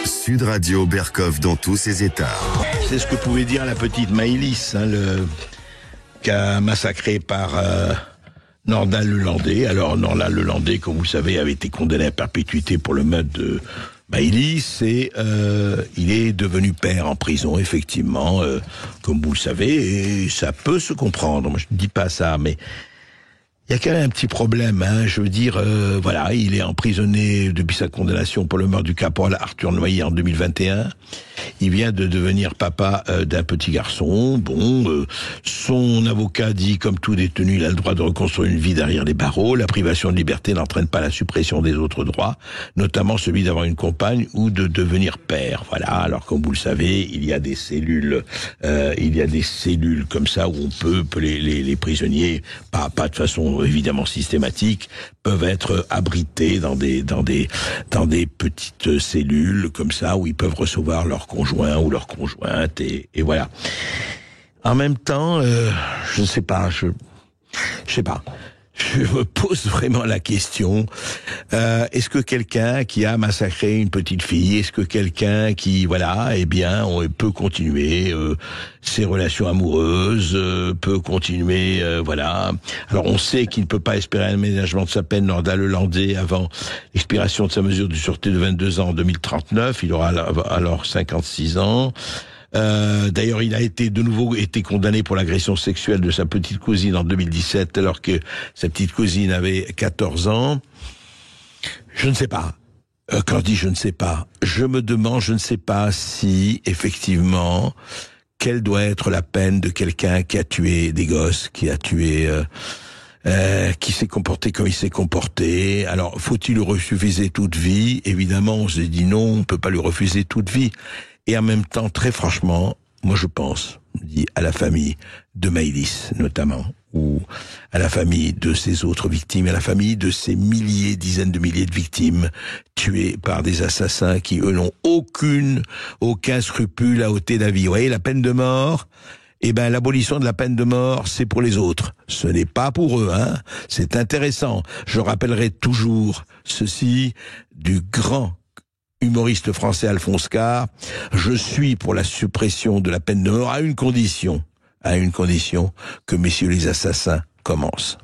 Sud Radio Berkov dans tous ses états. C'est ce que pouvait dire la petite Maëlys, qu'a massacré par Nordal Lelandais. Alors Nordal Lelandais, comme vous le savez, avait été condamné à perpétuité pour le meurtre de Maëlys et il est devenu père en prison, effectivement, comme vous le savez, et ça peut se comprendre. Moi, je ne dis pas ça, mais il y a quand même un petit problème, je veux dire, voilà, il est emprisonné depuis sa condamnation pour le meurtre du caporal Arthur Noyer en 2021. Il vient de devenir papa d'un petit garçon. Bon, son avocat dit, comme tout détenu, il a le droit de reconstruire une vie derrière les barreaux. La privation de liberté n'entraîne pas la suppression des autres droits, notamment celui d'avoir une compagne ou de devenir père. Voilà. Alors, comme vous le savez, il y a des cellules comme ça où on peut les prisonniers, pas de façon évidemment systématique, peuvent être abrités dans des petites cellules comme ça où ils peuvent recevoir leur conjoint ou leur conjointe et voilà. En même temps, je ne sais pas, je me pose vraiment la question, est-ce que quelqu'un qui a massacré une petite fille, est-ce que quelqu'un qui, voilà, eh bien, on peut continuer ses relations amoureuses, peut continuer, voilà. Alors, on sait qu'il ne peut pas espérer un aménagement de sa peine Nordal Lelandais avant l'expiration de sa mesure de sûreté de 22 ans en 2039. Il aura alors 56 ans. D'ailleurs, il a de nouveau été condamné pour l'agression sexuelle de sa petite cousine en 2017, alors que sa petite cousine avait 14 ans. Je ne sais pas. Quand je dis je ne sais pas, je me demande, je ne sais pas si, effectivement, quelle doit être la peine de quelqu'un qui a tué des gosses, qui a tué... qui s'est comporté comme il s'est comporté. Alors, faut-il lui refuser toute vie? Évidemment, on s'est dit non, on ne peut pas lui refuser toute vie. Et en même temps, très franchement, moi je pense, à la famille de Maëlys notamment, ou à la famille de ces autres victimes, à la famille de ces dizaines de milliers de victimes tuées par des assassins qui, eux, n'ont aucun scrupule à ôter la vie. Vous voyez, la peine de mort, eh ben, l'abolition de la peine de mort, c'est pour les autres. Ce n'est pas pour eux, C'est intéressant. Je rappellerai toujours ceci du grand humoriste français Alphonse Karr: je suis pour la suppression de la peine de mort à une condition que messieurs les assassins commencent.